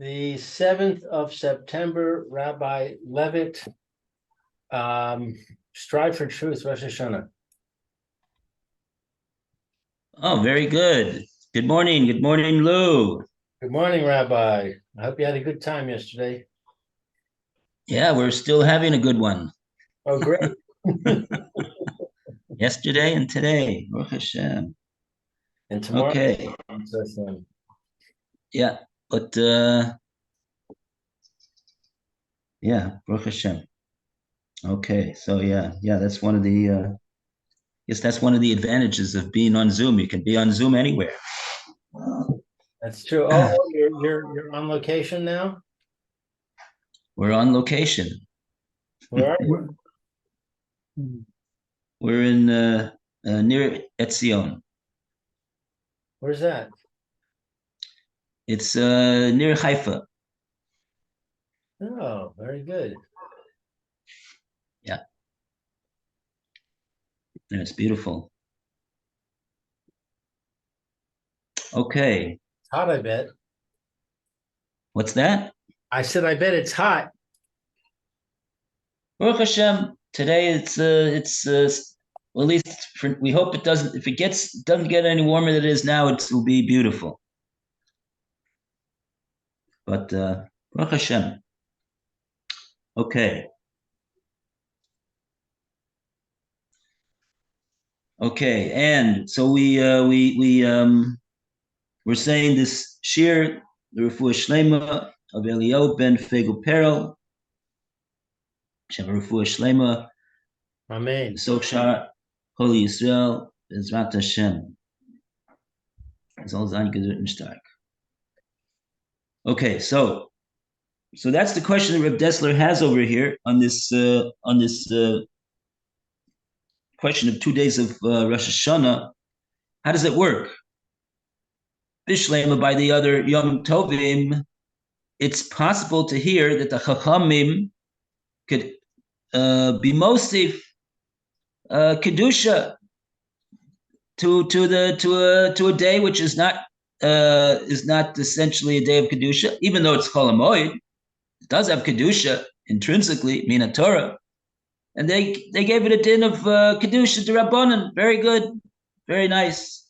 The 7th of September, Rabbi Levitt, Strive for Truth, Rosh Hashana. Oh, very good. Good morning. Good morning, Lou. Good morning, Rabbi. I hope you had a good time yesterday. Yeah, we're still having a good one. Oh, great. Yesterday and today. Baruch Hashem. And tomorrow, Okay. Yeah, but yeah, Baruch Hashem. Okay, so yeah, that's one of the yes, that's one of the advantages of being on Zoom. You can be on Zoom anywhere. that's true. Oh, you're on location now? We're on location. Where are you? We're in near Etzion. Where's that? It's near Haifa. Oh, very good. Yeah, and it's beautiful. Okay, It's hot, I bet. what's that? I said, I bet it's hot. Baruch Hashem. Today well, at least we hope it doesn't. If it doesn't get any warmer than it is now, it will be beautiful. But Baruch Hashem. Okay. Okay, and so we're saying this shir, the Refuah Shlema of Eliyahu ben Fegel Perel, Shem Refuah Shlema, Amen. Sochar, Holy Yisrael, Bezrat Hashem. Soll sein gesund stark. Okay, so that's the question that Reb Dessler has over here on this question of 2 days of Rosh Hashanah. How does it work? Bishlema by the other Yom Tovim, it's possible to hear that the Chachamim could be mosif kedusha to a day which is not essentially a day of kedusha, even though it's Chol Hamoed. It does have kedusha intrinsically, mina Torah, and they gave it a din of kedusha d'Rabbanan. Very good, very nice.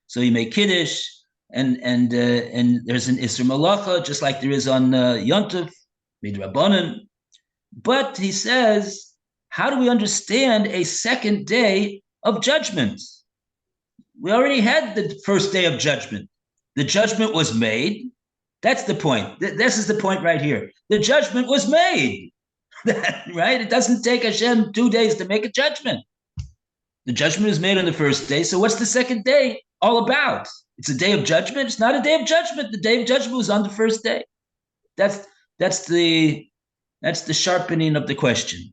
So you make kiddush, and there's an isra malacha just like there is on Yontif midrabanan. But he says, how do we understand a second day of judgment? We already had the first day of judgment. The judgment was made. That's the point. This is the point right here. The judgment was made. Right? It doesn't take Hashem 2 days to make a judgment. The judgment was made on the first day. So what's the second day all about? It's a day of judgment. It's not a day of judgment. The day of judgment was on the first day. That's that's the sharpening of the question.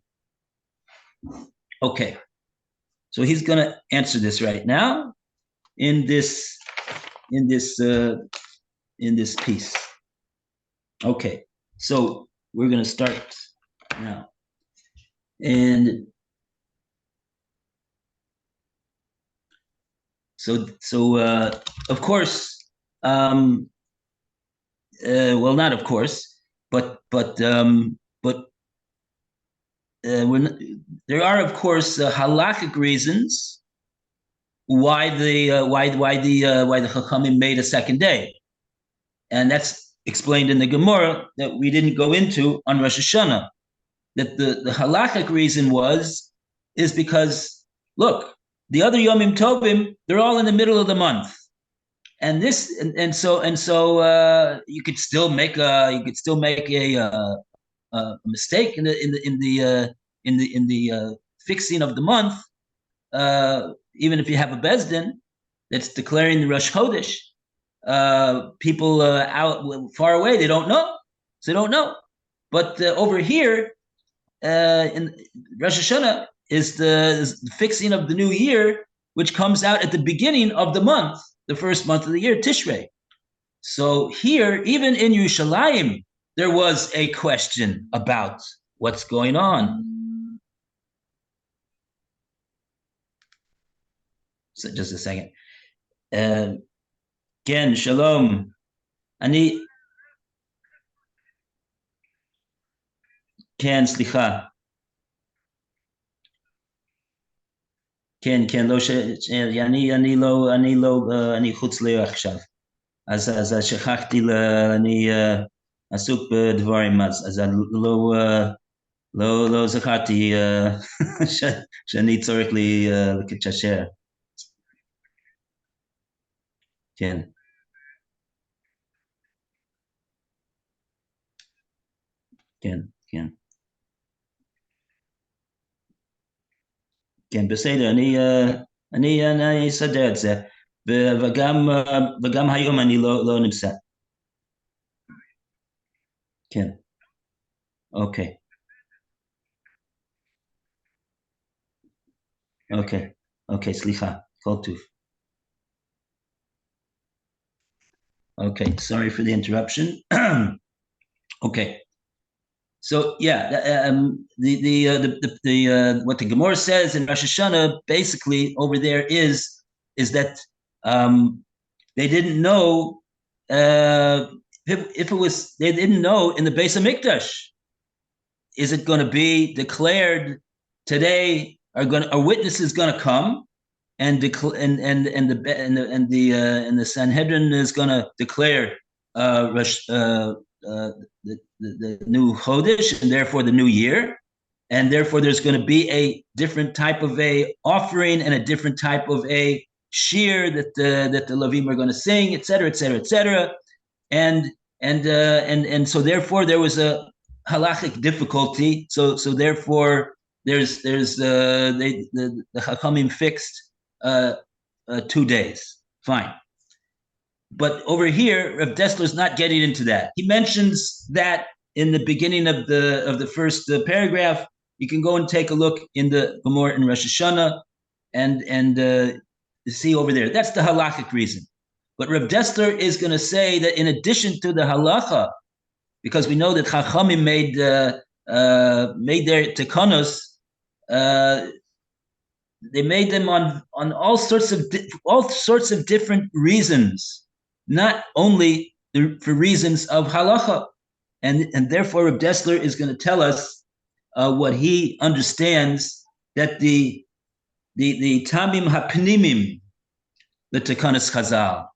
Okay. So he's going to answer this right now in this piece. Okay. So we're going to start now. And so of course, well, not of course, but there are of course halachic reasons why the Chachamim made a second day, and that's explained in the Gemara that we didn't go into on Rosh Hashanah. That the halachic reason is because look, the other Yomim Tovim, they're all in the middle of the month, and so you could still make a mistake in the fixing of the month, even if you have a bezdin that's declaring the Rosh Chodesh. People out far away, they don't know, so they don't know. But over here in Rosh Hashanah is the fixing of the new year, which comes out at the beginning of the month, the first month of the year, Tishrei. So here, even in Yerushalayim, there was a question about what's going on. So just a second. Again, shalom. כן, סליחה. כן, לא אני חוץ לי עכשיו. אז שכחתי, אני עסוק בדברים, אז אני לא זכרתי שאני צריך לקצ'שר. כן, כן, כן. כן, בסדר, אני אסדר את זה, וגם היום אני לא נמצא. כן, אוקיי, אוקיי, סליחה, כל טוב. Okay, sorry for the interruption. Okay, so yeah, what the Gemara says in Rosh Hashana basically over there is that they didn't know if it was, they didn't know in the Beis Hamikdash, is it going to be declared today? Are witnesses going to come and the Sanhedrin is going to declare the new Chodesh and therefore the new year, and therefore there's going to be a different type of a offering and a different type of a shear that the Levim are going to sing, etc., etc., etc., and so therefore there was a halachic difficulty. So therefore there's the Chachamim fixed 2 days. Fine. But over here, Rav Dessler's not getting into that. He mentions that in the beginning of the first paragraph. You can go and take a look in the Gemara in Rosh Hashana and see over there. That's the halachic reason. But Rav Dessler is going to say that in addition to the halacha, because we know that Chachamim made their tekanos, they made them on all sorts of different reasons, not only for reasons of halacha, and therefore Reb Dessler is going to tell us what he understands that the tamim hapnimim, the tekanos chazal,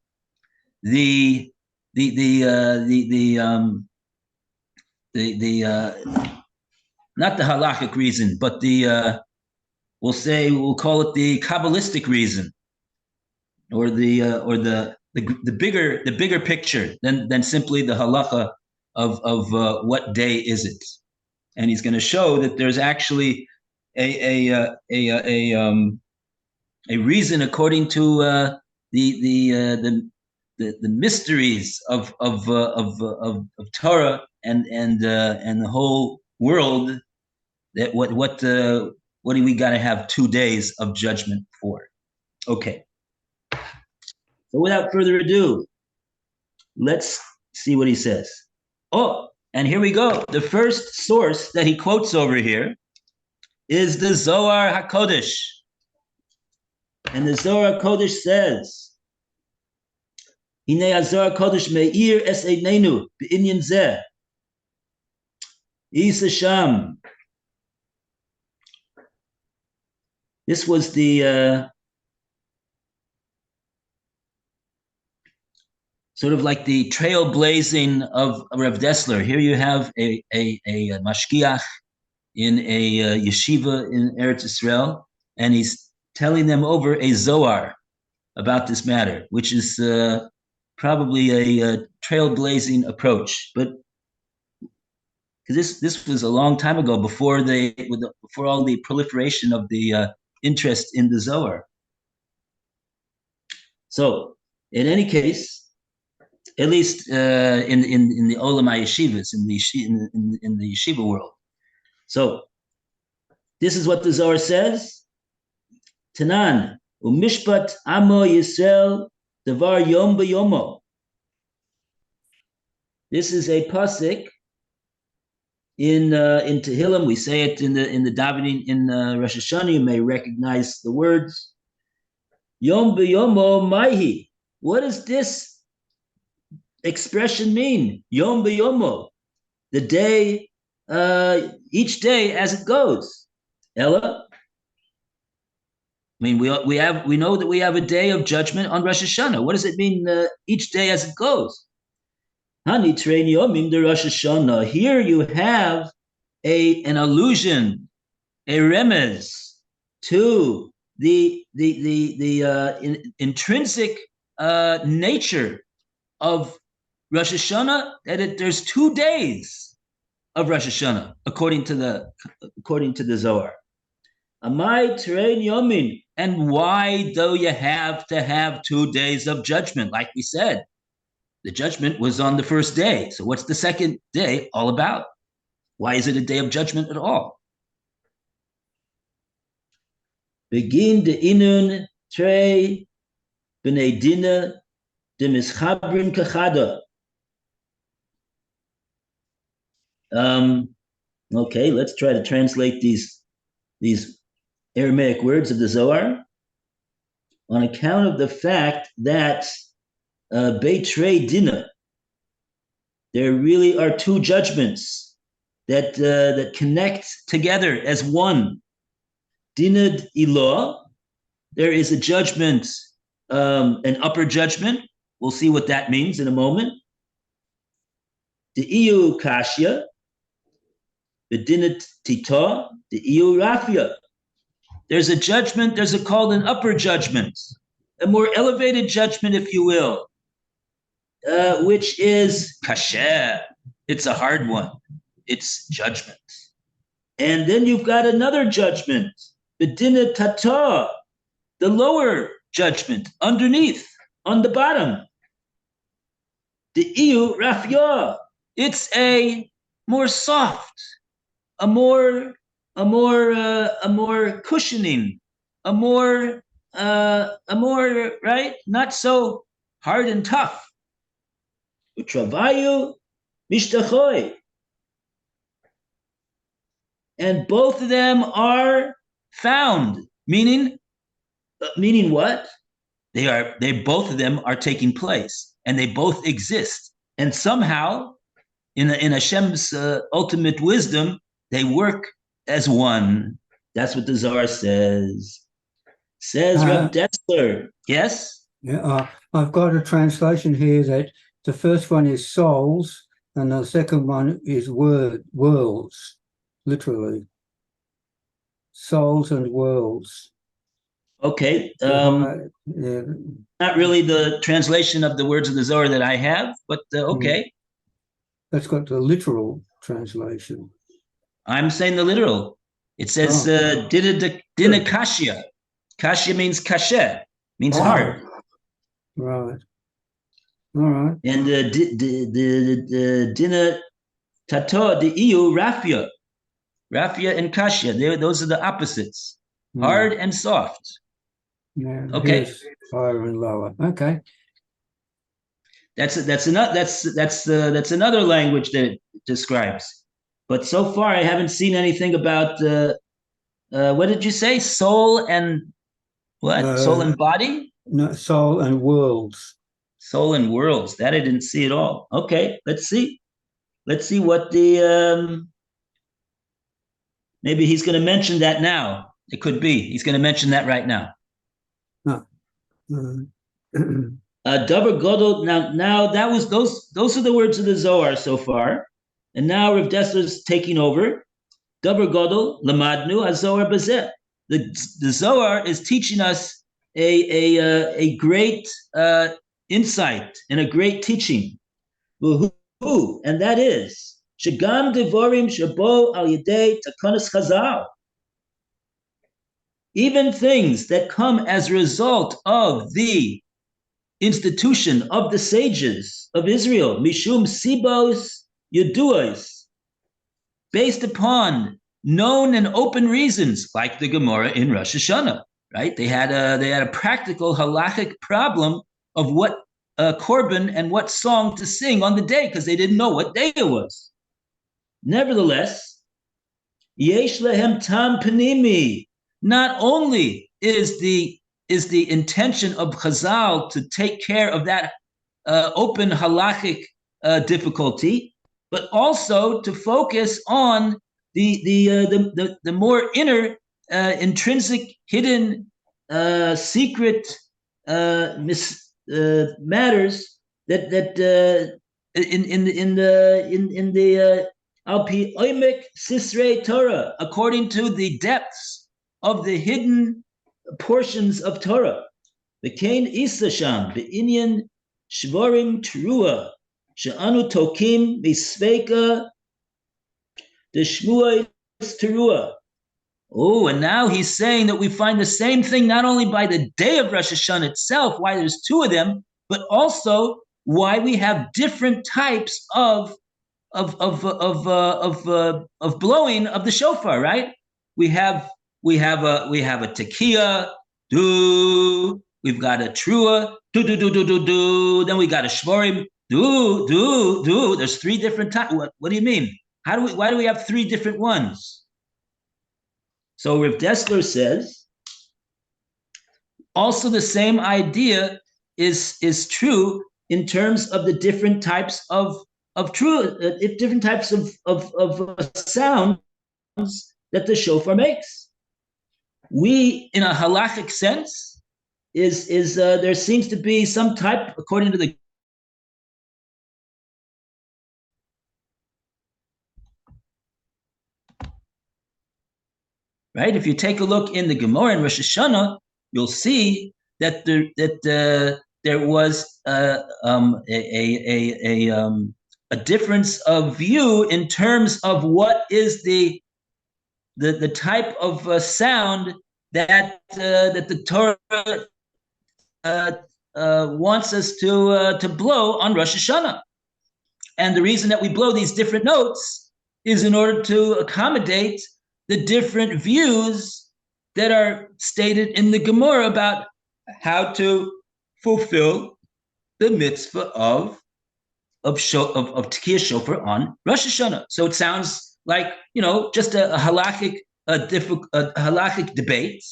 the not the halachic reason, but we'll call it the Kabbalistic reason, or the bigger picture than simply the halacha of what day is it. And he's going to show that there's actually a reason according to the mysteries of Torah and the whole world, that what do we got to have 2 days of judgment for? Okay. So without further ado, let's see what he says. Oh, and here we go. The first source that he quotes over here is the Zohar HaKodesh. And the Zohar HaKodesh says, Hinei HaZohar HaKodesh me'ir es einenu b'inyan zeh. Isa Sham. This was the sort of like the trailblazing of Rav Dessler. Here you have a mashgiach in a yeshiva in Eretz Israel, and he's telling them over a Zohar about this matter, which is probably a trailblazing approach. But because this was a long time ago, before all the proliferation of the interest in the Zohar. So, in any case, at least in the Olam HaYeshivas, in the yeshiva world. So, this is what the Zohar says. Tanan, u'mishpat amo Yisrael davar yom b'yomo. This is a pasuk in Tehillim. We say it in the davening in Rosh Hashana. You may recognize the words. Yom b'yomo maihi. What does this expression mean? Yom b'yomo, the day each day as it goes. Ella, I mean, we know that we have a day of judgment on Rosh Hashanah. What does it mean each day as it goes? Hani Trein Yomim de Rosh Hashanah. Here you have an allusion, a remez to the intrinsic nature of Rosh Hashanah. That there's 2 days of Rosh Hashanah according to the Zohar. Amai Trein Yomin. And why do you have to have 2 days of judgment? Like we said, the judgment was on the first day. So what's the second day all about? Why is it a day of judgment at all? Begin the inun trei b'nei dina de mischabrin kachada. Okay, let's try to translate these Aramaic words of the Zohar on account of the fact that Beitrei Dina, there really are 2 judgments that connect together as one. Dinad Ilah, there is a judgment, an upper judgment. We'll see what that means in a moment. The Iyu Kashya, the Dinat Tita, the Iyu Rafia. There's a judgment, called an upper judgment, a more elevated judgment, if you will, which is kasher. It's a hard one. It's judgment. And then you've got another judgment, the dinah tata, the lower judgment, underneath, on the bottom. The iyu rafya. It's a more soft, a more cushioning, a more right, not so hard and tough. Utravayu mishtachoy. And both of them are found, meaning what? They both of them are taking place, and they both exist. And somehow, in Hashem's ultimate wisdom, they work as one. That's what the Zohar says. Says Rav Dessler. Yes? Yeah, I've got a translation here that the first one is souls and the second one is worlds, literally. Souls and worlds. Okay. Yeah. Not really the translation of the words of the Zohar that I have, but okay. That's got the literal translation. I'm saying the literal. It says dina kashya. Kashya means kasher, means hard. Right. All right. And the dina tato, the iyu rafia. Rafia and kashya, those are the opposites. Hard and soft. Yeah, okay. Higher and lower. Okay. That's another language that it describes. But so far, I haven't seen anything about what did you say? Soul and what? Soul and body? No, soul and worlds. Soul and worlds. That I didn't see at all. Okay, let's see. Let's see what the maybe he's going to mention that now. It could be he's going to mention that right now. Davar Godel. Now that was those are the words of the Zohar so far, and now Rav Dessler's taking over. Davar Godel Lamadnu HaZohar Bazeh. The Zohar is teaching us a great insight and a great teaching. And that is Shagam Devorim Shabo Al Yedei Takonos Chazal. Even things that come as a result of the institution of the sages of Israel, Mishum Sibos Yeduos, based upon known and open reasons, like the Gemara in Rosh Hashanah, right? They had a practical halachic problem of what korban and what song to sing on the day because they didn't know what day it was. Nevertheless, Yesh lehem tam panimi. Not only is the intention of Chazal to take care of that open halachic difficulty, but also to focus on the more inner, intrinsic, hidden, secret matters that in the Alpi Oimek Sisrei Torah, according to the depths of the hidden portions of Torah. V'kein isa sham be'inyan shvorim terua she'anu tokim misveika deshmuos terua. Oh, and now he's saying that we find the same thing not only by the day of Rosh Hashanah itself, why there's two of them, but also why we have different types of blowing of the shofar. Right? We have a tekiah, do. We've got a trua, do. Then we got a shvorim, do. There's three different types. What do you mean? Why do we have three different ones? So Rav Dessler says, also the same idea is true in terms of the different types of different types of sounds that the shofar makes. We, in a halachic sense, there seems to be some type, according to the right. If you take a look in the Gemara in Rosh Hashanah, you'll see that there was a difference of view in terms of what is the type of sound that the Torah wants us to blow on Rosh Hashanah. And the reason that we blow these different notes is in order to accommodate the different views that are stated in the Gemara about how to fulfill the mitzvah of Tekiah Shofar on Rosh Hashanah. So it sounds like, just a halachic debate,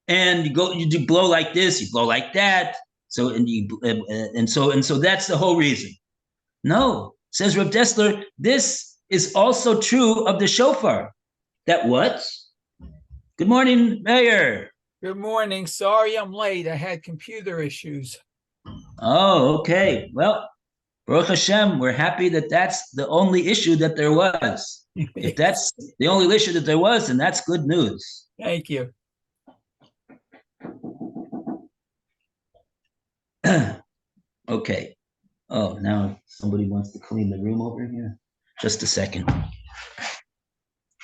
and you do blow like this, you blow like that. So so that's the whole reason. No, says Rav Dessler, this is also true of the shofar. That what? Good morning, Mayor. Good morning. Sorry I'm late. I had computer issues. Oh, okay. Well, Baruch Hashem, we're happy that that's the only issue that there was. If that's the only issue that there was, then that's good news. Thank you. Okay. Oh, now somebody wants to clean the room over here. Just a second.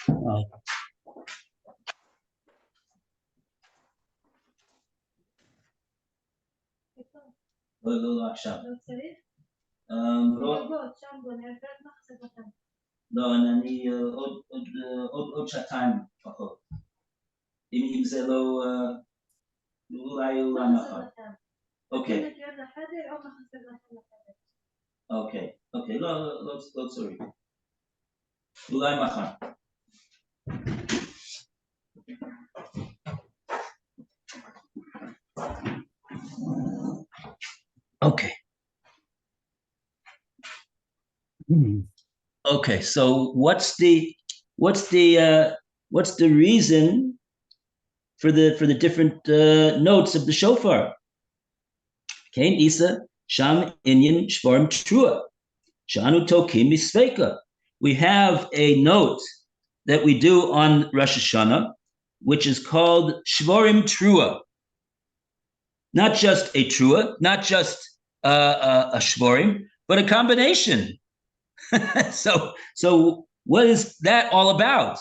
Oh. לא, אני עוד שעתיים פחות. אם זה לא, אולי מחר. אוקיי. אוקיי, לא צריך. אולי מחר. Okay. Okay, so what's the reason for the different notes of the shofar? Kain Isa Sham Inyan Shvarim Trua Shanu Tokim Misveika. We have a note that we do on Rosh Hashanah, which is called Shvarim Trua. Not just a Trua, not just a Shvarim, but a combination. So what is that all about?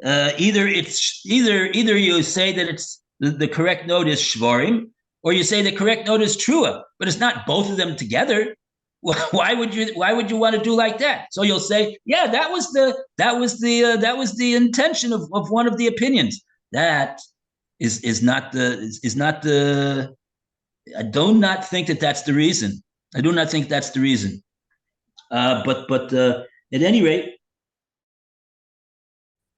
Either you say that it's the correct note is shvarim, or you say the correct note is trua, but it's not both of them together. Why would you want to do like that? So you'll say, yeah, that was the intention of one of the opinions. That is not the. I do not think that that's the reason. I do not think that's the reason. But at any rate,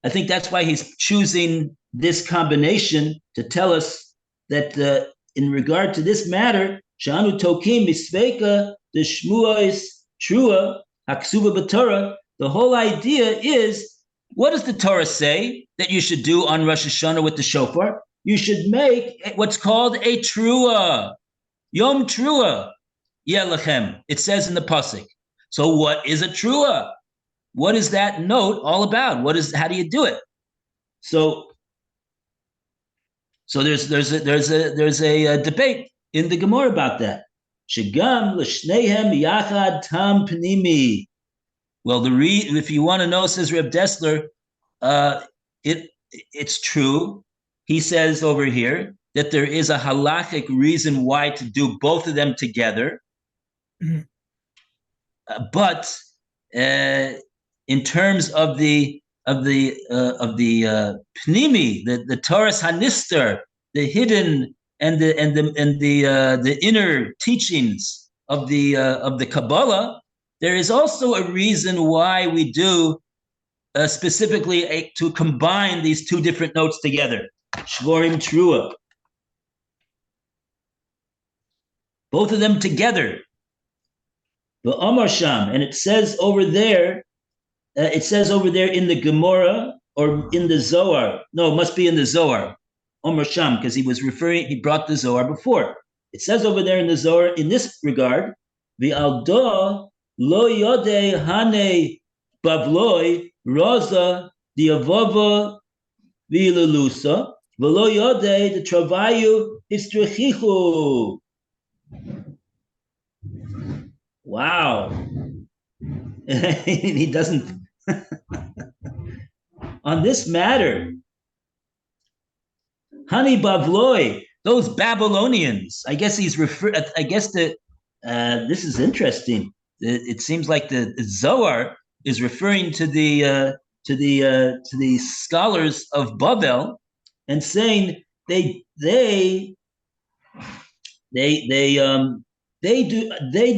I think that's why he's choosing this combination to tell us that in regard to this matter, Shanu Tokim Misveika the Shmuais Trua Haksuva b'Torah. The whole idea is, what does the Torah say that you should do on Rosh Hashanah with the shofar? You should make what's called a trua, Yom Trua, Yelechem. It says in the pasuk. So what is a trua? What is that note all about? How do you do it? So there's a debate in the Gemara about that. Shegam l'shneihem yachad tam pnimi. Well, if you want to know, says Reb Dessler, it's true. He says over here that there is a halachic reason why to do both of them together. Mm-hmm. But in terms of the pnimi, the Torah's hanister, the hidden and the inner teachings of the Kabbalah, there is also a reason why we do specifically to combine these two different notes together. Shvorim Trua. Both of them together. The Amar Sham, and it says over there in the Gemara or in the Zohar. No, it must be in the Zohar. Amar Sham, because he brought the Zohar before. It says over there in the Zohar, in this regard, V'aldo lo yode hane bavloi rosa diavova v'ilelusa v'lo yode the travayu histrichichu. Wow. He doesn't on this matter. Hani Bavloi, those Babylonians. I guess he's this is interesting. It seems like the Zohar is referring to the scholars of Babel and saying they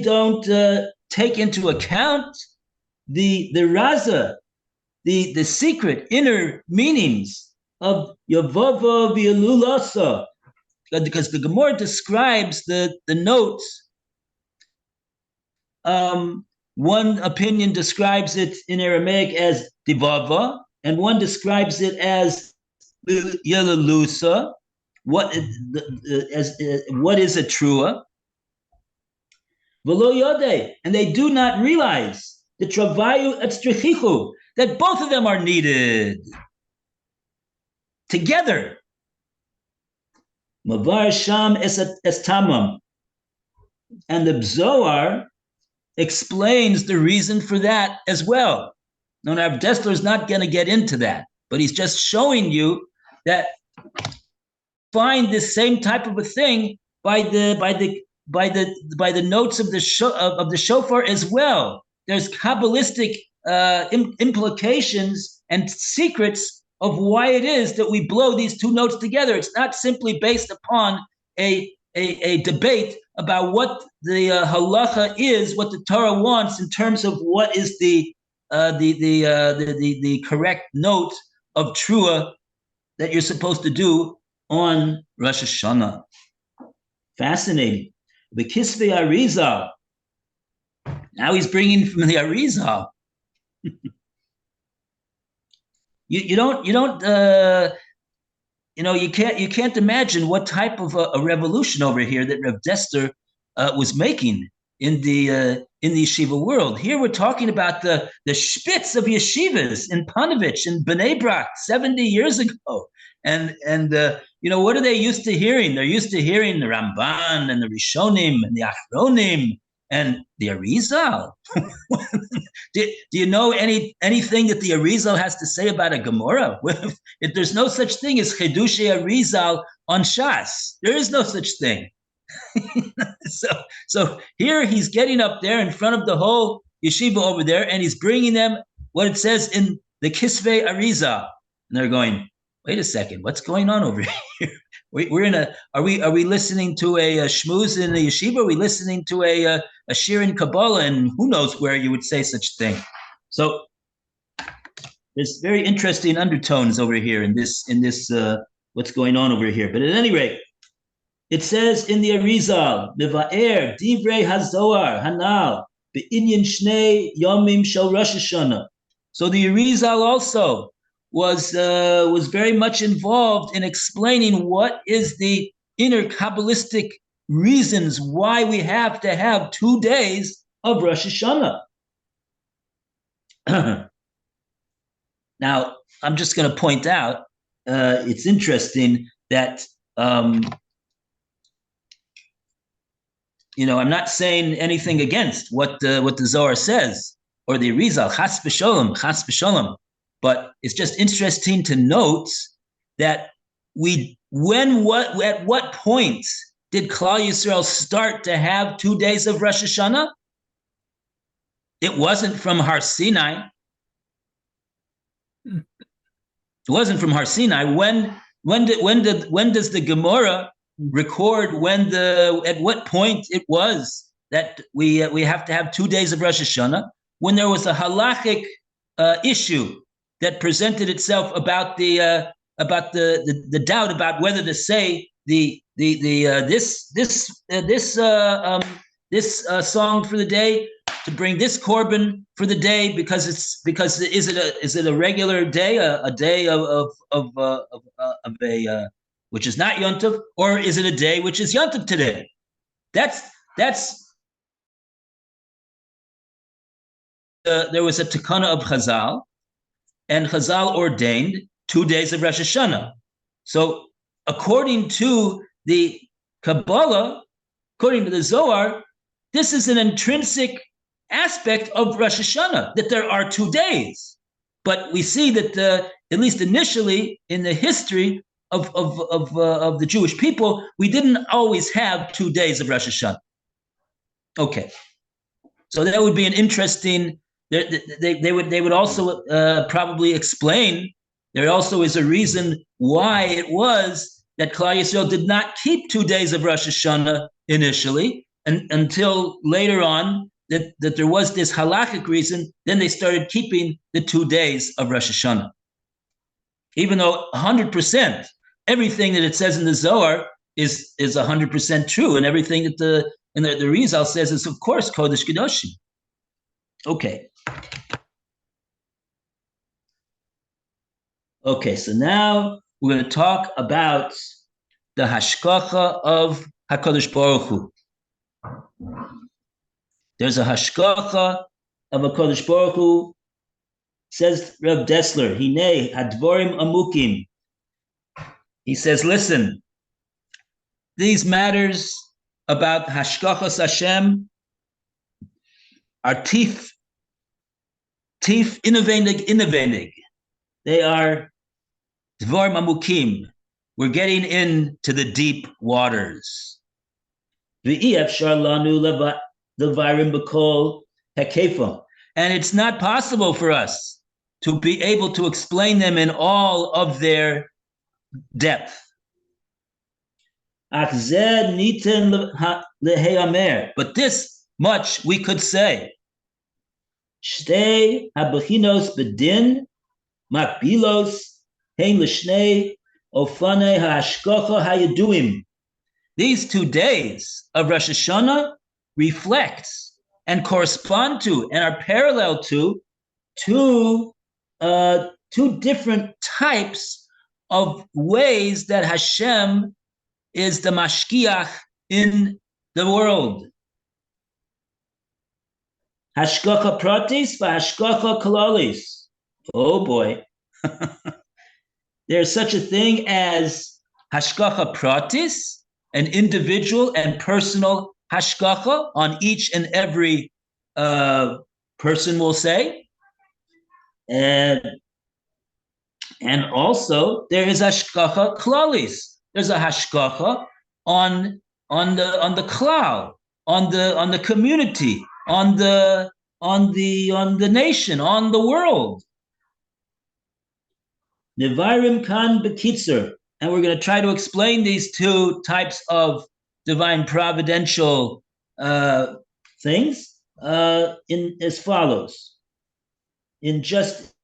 don't take into account the raza, the secret inner meanings of Yavava v'Yelulasa, because the Gemara describes the notes. One opinion describes it in Aramaic as divava, and one describes it as Yelulusa. What is a trua? V'lo yodei, and they do not realize the travayu etztrichichu, that both of them are needed together. Mavar sham es tamam, and the Zohar explains the reason for that as well. Now, Rav Dessler is not going to get into that, but he's just showing you that find this same type of a thing by the notes of the shofar as well. There's Kabbalistic implications and secrets of why it is that we blow these two notes together. It's not simply based upon a debate about what the halacha is, what the Torah wants in terms of what is the correct note of trua that you're supposed to do on Rosh Hashanah. Fascinating. The Kisvei Arizal. Now he's bringing from the Arizal. You can't imagine what type of a revolution over here that Rav Dessler was making in the yeshiva world. Here we're talking about the spitz of yeshivas in Panovich and Bnei Brak 70 years ago. And what are they used to hearing? They're used to hearing the Ramban and the Rishonim and the Achronim and the Arizal. Do you know anything that the Arizal has to say about a Gemara? If there's no such thing as Chedushei Arizal on Shas, there is no such thing. So here he's getting up there in front of the whole yeshiva over there, and he's bringing them what it says in the Kisvei Arizal, and they're going, "Wait a second, what's going on over here? Are we listening to a shmooze in the yeshiva? Are we listening to a shir in Kabbalah? And who knows where you would say such thing?" So there's very interesting undertones over here in this what's going on over here. But at any rate, it says in the Arizal, Meva'er divrei hazohar hanal be'inyan shnei yomim shel Rosh Hashanah. So the Arizal also was very much involved in explaining what is the inner Kabbalistic reasons why we have to have 2 days of Rosh Hashanah. Now, I'm just going to point out, it's interesting that, I'm not saying anything against what the Zohar says, or the Arizal, chas v'sholom, but it's just interesting to note that at what point did Klal Yisrael start to have 2 days of Rosh Hashanah? It wasn't from Har Sinai. It wasn't from Har Sinai. When does the Gemara record at what point it was that we have to have 2 days of Rosh Hashanah? When there was a halachic issue that presented itself about the doubt about whether to say this song for the day, to bring this korban for the day, because is it a regular day, a day of a which is not Yontiv, or is it a day which is Yontiv today? That's there was a takana of Chazal, and Chazal ordained 2 days of Rosh Hashanah. So according to the Kabbalah, according to the Zohar, this is an intrinsic aspect of Rosh Hashanah, that there are 2 days. But we see that at least initially in the history of the Jewish people, we didn't always have 2 days of Rosh Hashanah. Okay, so that would be an interesting. They would also probably explain. There also is a reason why it was that Klal Yisrael did not keep 2 days of Rosh Hashanah initially, and until later on that there was this halakhic reason. Then they started keeping the 2 days of Rosh Hashanah, even though 100% everything that it says in the Zohar is 100% true, and everything that the Rizal says is, of course, Kodesh Kedoshim. Okay. Okay, so now we're going to talk about the hashkacha of HaKadosh Baruch Hu. There's a hashkacha of HaKadosh Baruch Hu, says Reb Dessler, Hinei hadvorim amukim. He says, listen, these matters about hashkachas Hashem are tief innovating. They are dvorim amukim. We're getting into the deep waters. And it's not possible for us to be able to explain them in all of their depth. But this much we could say. Shtei habechinos bedin makbilos hein l'shnei ofanei ha'ashkocha hayaduim. These 2 days of Rosh Hashanah reflect and correspond to and are parallel to two different types of ways that Hashem is the mashkiach in the world. Hashkacha pratis v'hashkacha kalalis. Oh boy. There's such a thing as hashkacha pratis, an individual and personal hashkacha on each and every person, will say. And also there is hashkacha klalis. There's a hashkacha on the klal, on the community, on the nation, on the world. Nevarim kan bekitzer, and we're going to try to explain these 2 types of divine providential things in as follows. In just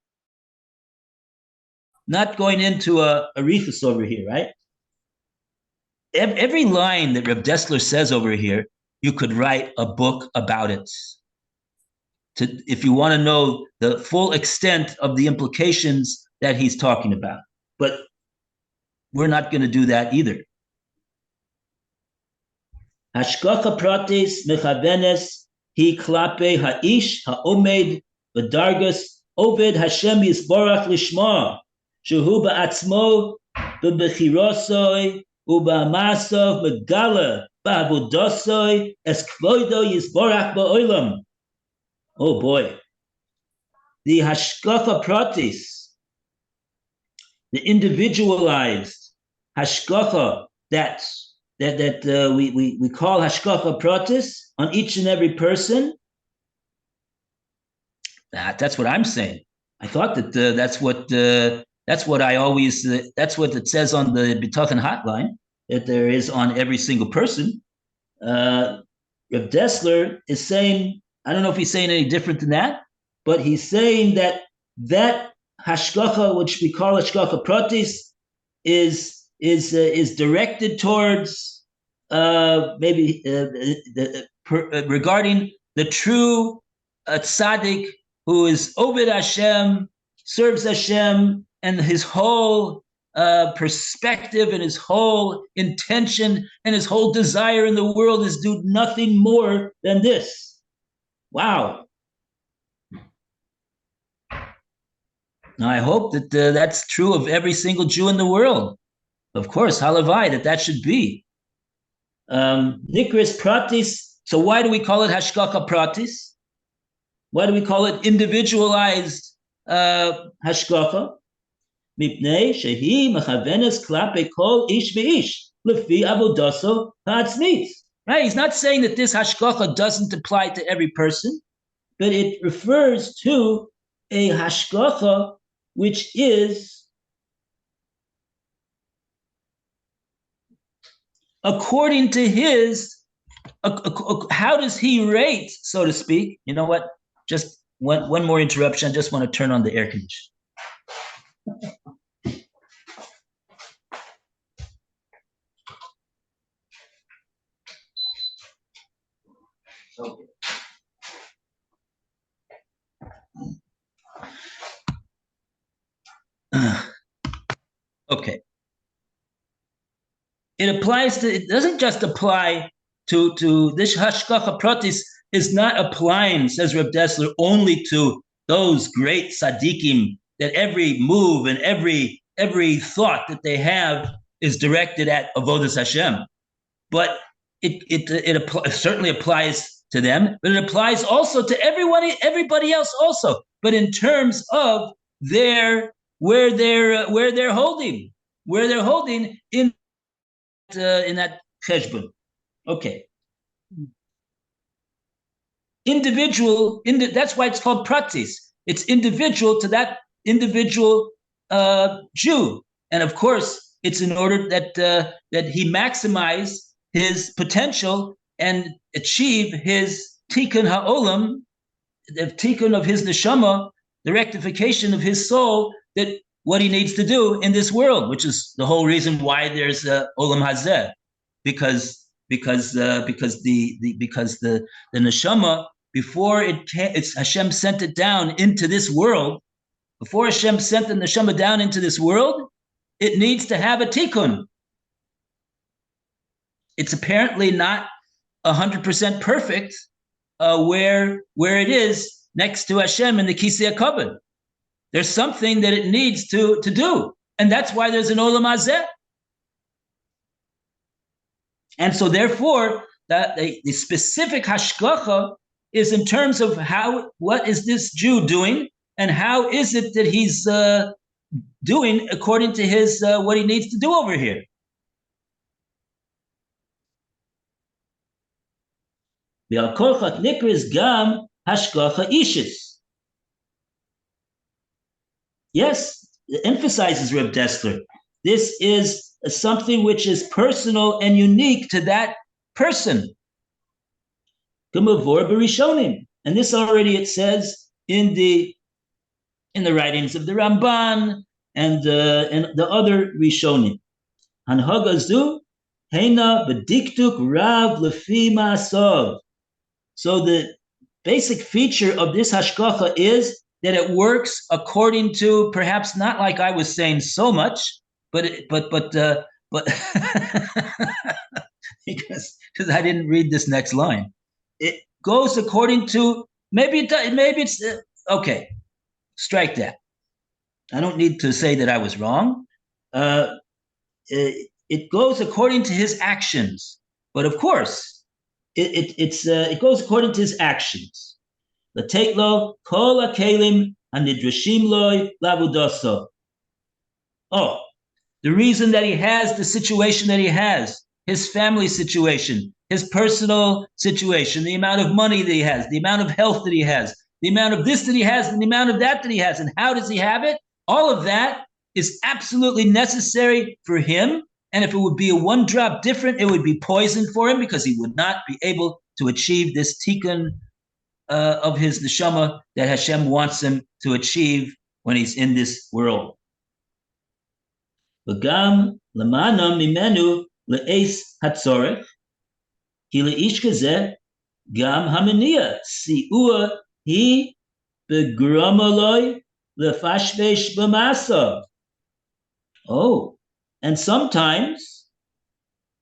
not going into a arichus over here, right? Every line that Reb Dessler says over here, you could write a book about it. if you want to know the full extent of the implications that he's talking about. But we're not going to do that either. Hashgacha pratis mechavenes hi klape ha'ish ha'omed v'dargas oved Hashem yisborach lishma shehu ba'atzmo b'bechirosoi u'ba'masov megala ba'avodosoi es kvoido yisborach ba'olam. Oh boy. The hashgacha pratis, the individualized hashgacha that we call hashgacha pratis on each and every person. That's what I'm saying. I thought that that's what I always that's what it says on the Bitachon hotline, that there is on every single person. Rav Dessler is saying, I don't know if he's saying any different than that, but he's saying that hashgacha, which we call hashgacha pratis, is directed towards regarding the true tzaddik who is Oved Hashem, serves Hashem, and his whole perspective and his whole intention and his whole desire in the world is do nothing more than this. Wow. Now, I hope that that's true of every single Jew in the world. Of course, halavai, that should be. Nikris pratis. So why do we call it hashgacha pratis? Why do we call it individualized hashgacha? Mipnei shehi mechavenes klape kol ish v'ish lefi avodaso ha'atzmit. Right? He's not saying that this hashgacha doesn't apply to every person, but it refers to a hashgacha which is according to his, how does he rate, so to speak? You know what? Just one more interruption. I just want to turn on the air conditioner. Okay. It doesn't just apply to this hashgacha pratis is not applying, says Reb Dessler, only to those great tzaddikim that every move and every thought that they have is directed at avodas Hashem. But it certainly applies to them, but it applies also to everybody else also. But in terms of where they're holding in that cheshbon. Okay. That's why it's called pratis. It's individual to that individual Jew. And of course, it's in order that he maximize his potential and achieve his tikkun ha'olam, the tikkun of his neshama, the rectification of his soul, that what he needs to do in this world, which is the whole reason why there's olam hazeh, because the neshama, before Hashem sent it down into this world, before Hashem sent the neshama down into this world, it needs to have a tikkun. It's apparently not 100% perfect where it is next to Hashem in the Kisei HaKavod. There's something that it needs to do. And that's why there's an olam hazeh. And so therefore, the specific hashgacha is in terms of what is this Jew doing, and how is it that he's doing according to his what he needs to do over here. Yes, it emphasizes Reb Dessler. This is something which is personal and unique to that person. And this already it says in the writings of the Ramban and the other Rishonim. Hanhagazu heina b'diktuk rav lefi ma'asov. So basic feature of this hashgacha is that it works according to, perhaps not like I was saying so much, but because I didn't read this next line. It goes according to, maybe it's okay. Strike that. I don't need to say that I was wrong. It goes according to his actions, but of course, it goes according to his actions. L'teitlo kol hakelim hanidrashim loy lavudoso. Oh, the reason that he has the situation that he has, his family situation, his personal situation, the amount of money that he has, the amount of health that he has, the amount of this that he has, and the amount of that he has, and how does he have it? All of that is absolutely necessary for him. And if it would be a one drop different, it would be poison for him because he would not be able to achieve this tikkun of his neshama that Hashem wants him to achieve when he's in this world. V'gam l'manam mimenu le'eis hatzorech ki le'ish kazeh gam hamaniya si'ua hi begramaloi lefashvesh b'masa. Oh, and sometimes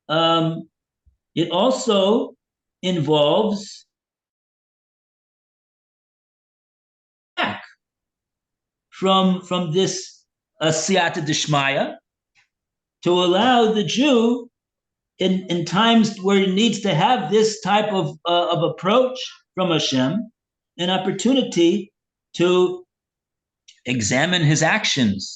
it also involves from this siyata d'shmaya to allow the Jew in times where he needs to have this type of approach from Hashem, an opportunity to examine his actions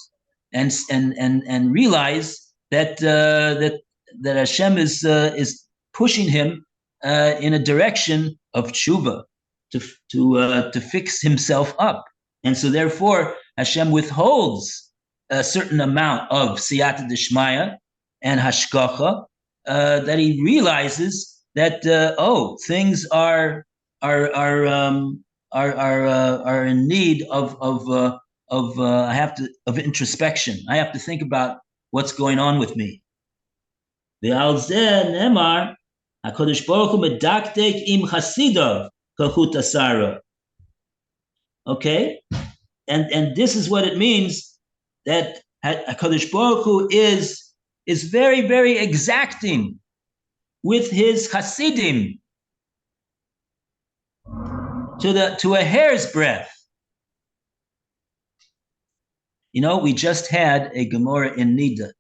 and realize that that Hashem is pushing him in a direction of tshuva to fix himself up, and so therefore Hashem withholds a certain amount of siyata d'shmaya and hashgacha that he realizes that things are in need of introspection. I have to think about what's going on with me. Ve'al zeh nemar HaKadosh Baruch Hu medakdek im chasidav kahut asara. Okay, and this is what it means that HaKadosh Baruch Hu is very, very exacting with his chasidim to a hair's breadth. You know, we just had a Gemara in Nida,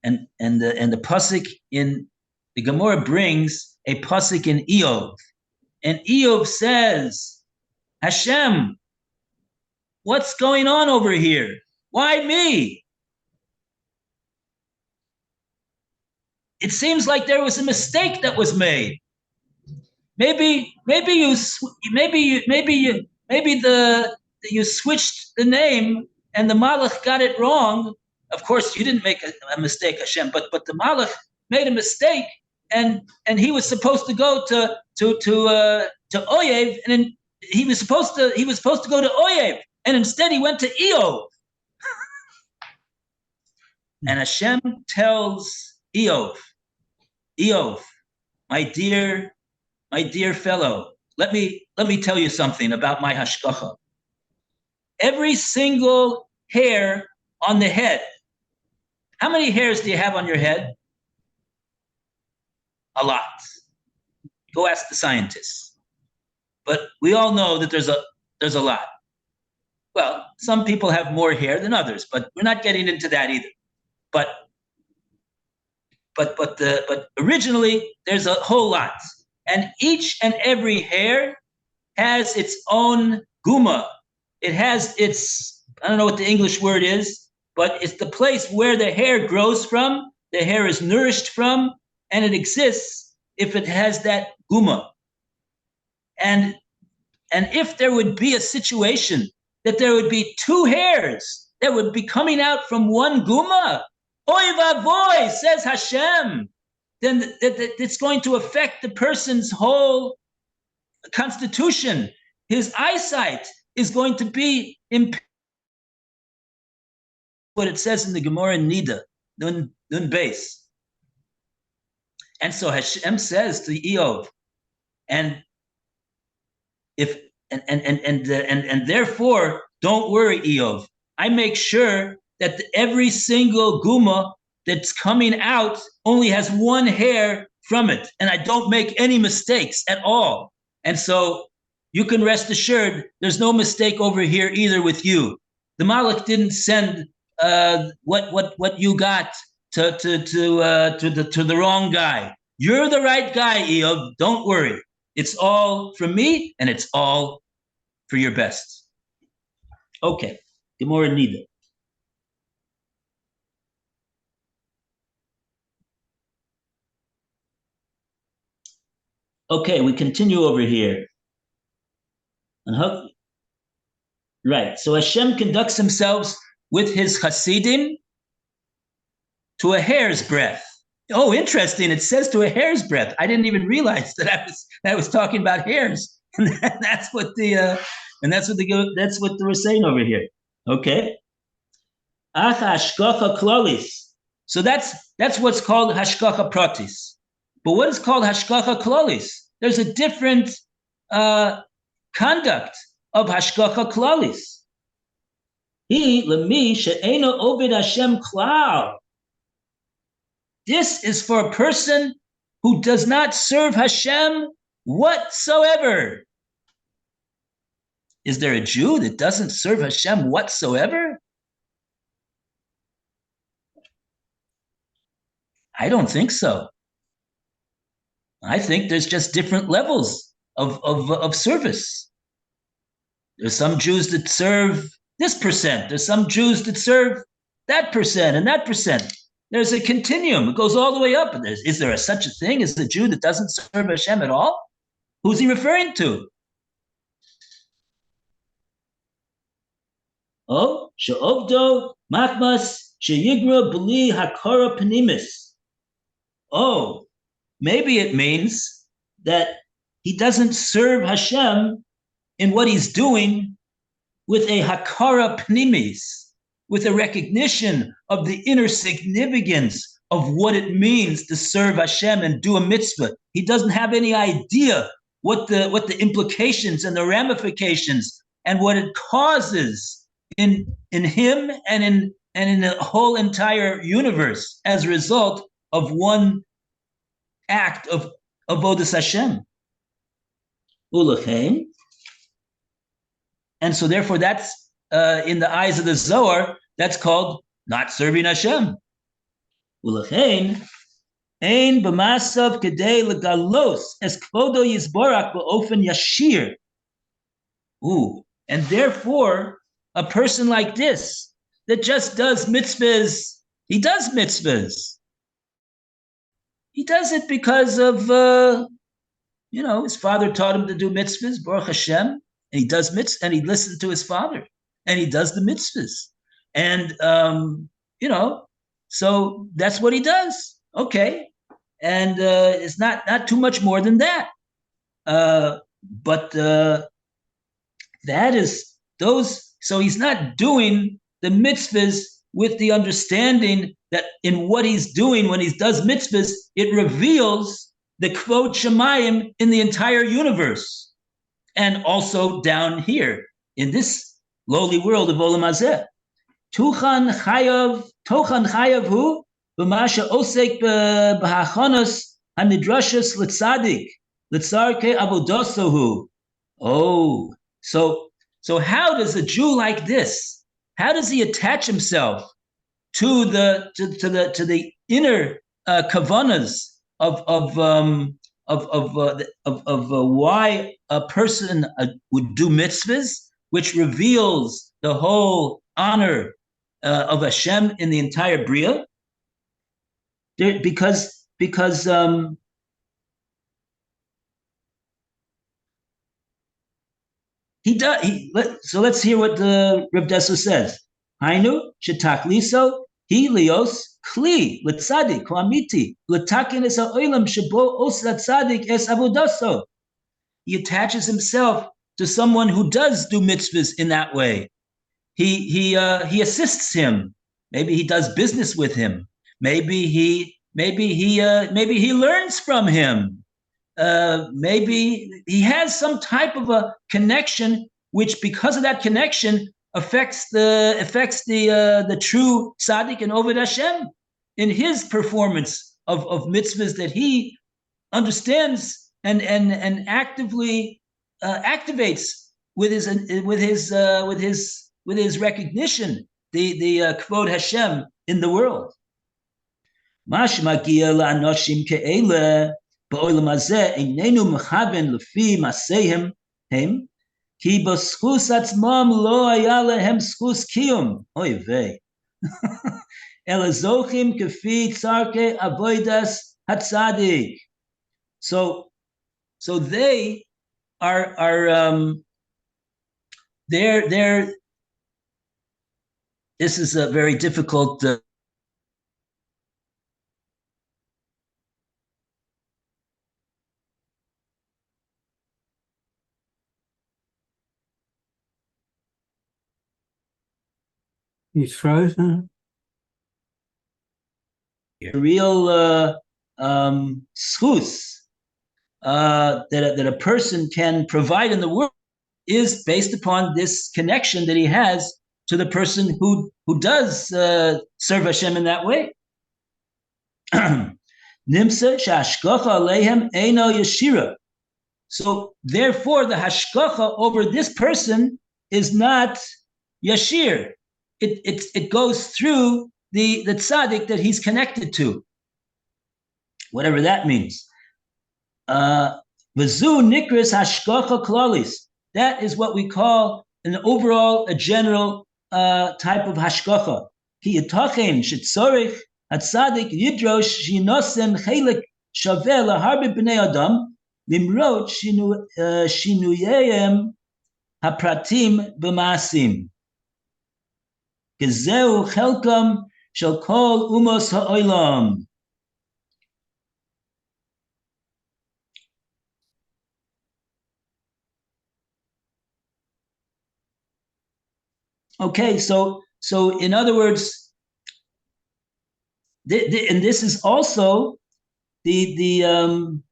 and the pasuk in the Gemara brings a pasuk in Eov, and Eov says, Hashem, what's going on over here? Why me? It seems like there was a mistake that was made. Maybe you switched the name and the Malach got it wrong. Of course, you didn't make a mistake, Hashem, but the Malach made a mistake, and he was supposed to go to Oyev, and he was supposed to go to Oyev, and instead he went to Eov. And Hashem tells Eov, my dear fellow, let me tell you something about my hashgacha. Every single hair on the head. How many hairs do you have on your head? A lot. Go ask the scientists. But we all know that there's a lot. Well, some people have more hair than others, but we're not getting into that either. But originally there's a whole lot, and each and every hair has its own guma. It has its, I don't know what the English word is, but it's the place where the hair grows from, the hair is nourished from, and it exists if it has that guma. And if there would be a situation that there would be two hairs that would be coming out from one guma, oy vavoy, says Hashem, then it's going to affect the person's whole constitution. His eyesight is going to be impaired. What it says in the Gemara in Nida, Nun Beis. And so Hashem says to Eov, and if and therefore, don't worry, Eov. I make sure that every single guma that's coming out only has one hair from it, and I don't make any mistakes at all. And so you can rest assured there's no mistake over here either with you. The Malach didn't send what you got to the wrong guy. You're the right guy, Eov. Don't worry. It's all from me, and it's all for your best. Okay, Gemara Nida. Okay, we continue over here. Right, so Hashem conducts himself with his Hasidim to a hair's breadth. Oh, interesting! It says to a hair's breadth. I didn't even realize that I was talking about hairs, and that's what they were saying over here. Okay. Hashgacha klalis. So that's what's called hashgacha pratis. But what is called hashgacha klalis? There's a different conduct of hashgacha klalis. He lemi she'eno obed Hashem klal. This is for a person who does not serve Hashem whatsoever. Is there a Jew that doesn't serve Hashem whatsoever? I don't think so. I think there's just different levels of service. There's some Jews that serve this percent. There's some Jews that serve that percent and that percent. There's a continuum. It goes all the way up. Is there such a thing as a Jew that doesn't serve Hashem at all? Who's he referring to? Oh, she'ovdo machmas sheyigra b'li hakara penimis. Oh, maybe it means that he doesn't serve Hashem in what he's doing with a hakara pnimis, with a recognition of the inner significance of what it means to serve Hashem and do a mitzvah. He doesn't have any idea what the implications and the ramifications and what it causes in him and in the whole entire universe as a result of one act of avodas Hashem. Ulachem. And so therefore that's in the eyes of the Zohar, that's called not serving Hashem. Ulachem, ein b'masav kedei legalos es kvodo yizborach ba'ofen yashir. Ooh, and therefore a person like this that just does mitzvahs, he does mitzvahs. He does it because of, his father taught him to do mitzvahs, Baruch Hashem, and he does mitzvahs, and he listened to his father, and he does the mitzvahs. And, so that's what he does. Okay. And it's not too much more than that. But that is those, so he's not doing the mitzvahs with the understanding that in what he's doing when he does mitzvahs, it reveals the kvod shemayim in the entire universe. And also down here in this lowly world of Olam Hazeh. Tuchan chayav hu b'masha osek b'hachonos hanidrashas l'tzadik l'tzarke avodosohu. Oh, so how does a Jew like this? How does he attach himself to the inner kavanas of why a person would do mitzvahs, which reveals the whole honor of Hashem in the entire Bria? Because he does. So let's hear what the Rav Dessler says. Hainu shetakliso helios kli l'tzadik klamiti l'takin es ha'olam shebo os l'tzadik es avodaso. He attaches himself to someone who does do mitzvahs in that way. He assists him. Maybe he does business with him. Maybe he learns from him. maybe he has some type of a connection, which because of that connection affects the true tzaddik and Oved Hashem in his performance of mitzvahs that he understands and actively activates with his recognition, the kvod Hashem in the world. Mashmagia la'anoshim ke'ele ba'olam hazeh einenu mechaven lefi masehem hem ki b'schus atzmam lo haya lehem schus kiyum oy vey ela zochim kefi tzarke avodas hatzadik. So they are they're this is a very difficult He's frozen. real schus that a person can provide in the world is based upon this connection that he has to the person who does serve Hashem in that way. Nimsa shashkacha alehem eino yeshira. So therefore, the hashkacha over this person is not yashir. It goes through the tzaddik that he's connected to, whatever that means. V'zu nikris hashkacha klalis. That is what we call an overall, a general type of hashkacha. Ki yitachem shetzorich hatzadik yidrosh shinosen chelik shaveh laharbe b'nei adam limrot shinuyeyem hapratim b'masim. Gezeu chelkam shel kol umos ha'olam. Okay, so in other words, and this is also in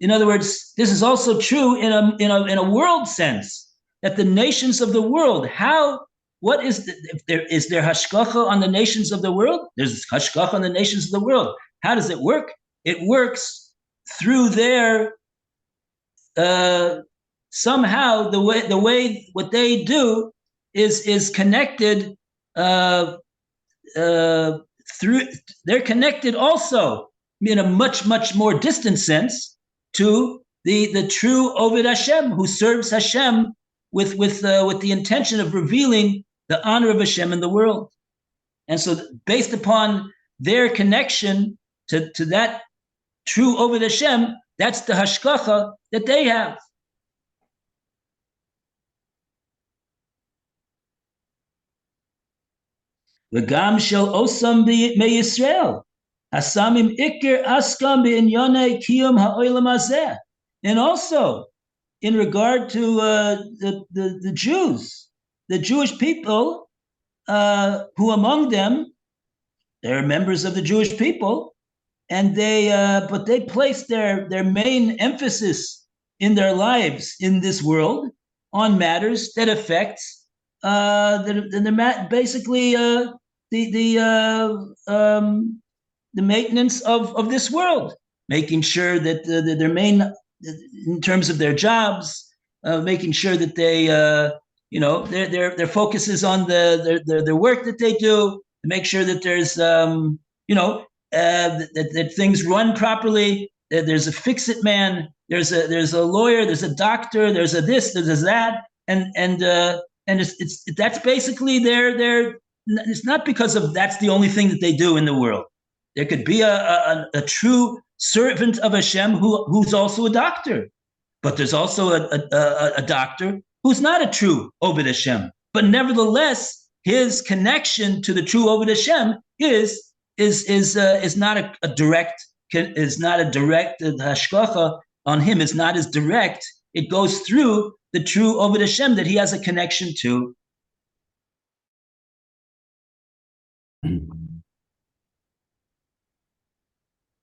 other words, this is also true in a world sense, that the nations of the world, what is is there hashkacha on the nations of the world? There's hashkacha on the nations of the world. How does it work? It works through their somehow the way what they do is connected through. They're connected also in a much more distant sense to the true Oved Hashem who serves Hashem with the intention of revealing the honor of Hashem in the world. And so based upon their connection to that true Oved Hashem, that's the hashkacha that they have. V'gam shel osam me Yisrael, hasamim ikir askam b'inyonei kiyum ha'olam hazeh. And also, in regard to the Jews, the Jewish people, who among them, they're members of the Jewish people, and but they place their main emphasis in their lives in this world on matters that affect basically the maintenance of this world, making sure that their main, in terms of their jobs, making sure that they their focus is on their work that they do, to make sure that there's that things run properly, that there's a fix-it man, there's a lawyer, there's a doctor, there's a this, there's a that, and it's that's basically their. It's not because of that's the only thing that they do in the world. There could be a true servant of Hashem who's also a doctor, but there's also a doctor who's not a true Oved Hashem. But nevertheless, his connection to the true Oved Hashem is not a direct hashkacha on him. It's not as direct. It goes through the true Oved Hashem that he has a connection to.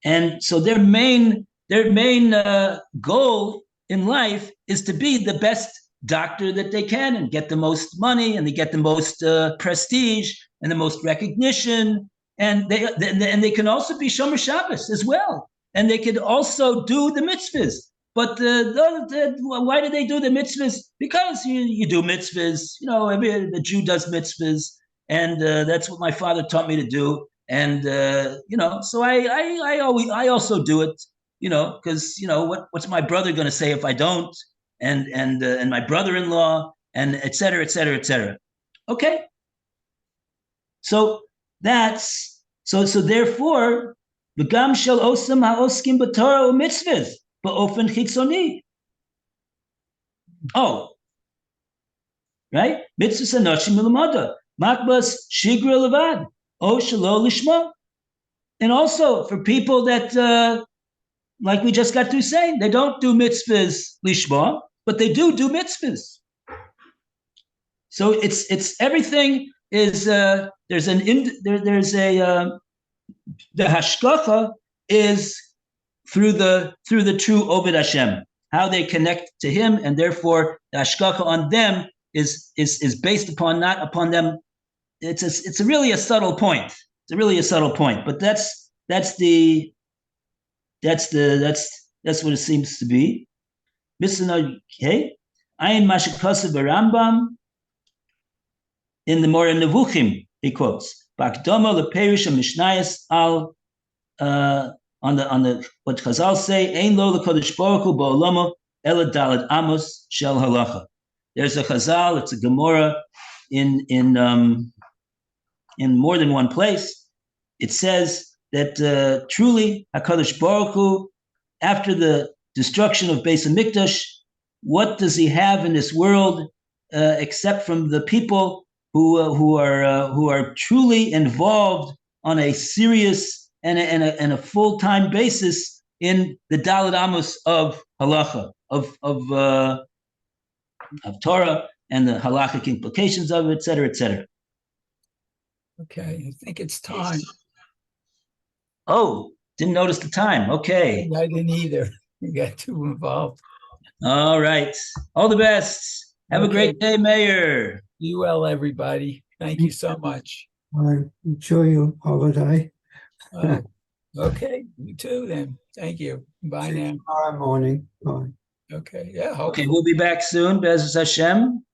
And so their main their main goal in life is to be the best doctor that they can and get the most money, and they get the most prestige and the most recognition, and they can also be Shomer Shabbos as well, and they could also do the mitzvahs. But why do they do the mitzvahs? Because you do mitzvahs. You know, the Jew does mitzvahs, and that's what my father taught me to do. And you know, so I also do it. You know, because you know what's my brother going to say if I don't? And my brother-in-law, and et cetera, et cetera, et cetera. Okay. So that's so therefore, v'gam shel osam ha'oskim b'Torah u'mitzvahs ba'ofen chitzoni. Oh, right? Mitzvahs anoshim milamada makbas shigra levad o shelo lishma. And also for people that, like we just got through saying, they don't do mitzvahs lishma, but they do mitzvahs. So it's everything is the hashgacha is through the true Oved Hashem, how they connect to Him, and therefore the hashgacha on them is based upon, not upon them. It's really a subtle point. It's really a subtle point, but that's what it seems to be. Okay, Ayin Mashikasav Rambam. In the Moreh Nevuchim, he quotes Bakdoma leperish mishnayos al on the what Chazal say, Ein lo lekodesh baruch hu ba'olamo ela daled amos shel halacha. There's a Chazal, it's a Gemara in more than one place. It says that truly Hakadosh Baruch Hu, after the destruction of Beis Hamikdash, what does He have in this world except from the people who are truly involved on a serious and a full-time basis in the Daled Amos of halacha, of Torah and the halachic implications of it, et cetera, et cetera. Okay, I think it's time. Oh, didn't notice the time. Okay. I didn't either. We got too involved. All right. All the best. Have a great day, Mayor. You well, everybody. Thank you so much. Enjoy your holiday. Okay, you too then. Thank you. Bye now. Tomorrow morning. Bye. Okay, yeah. Okay, we'll be back soon, Be'ezus Hashem.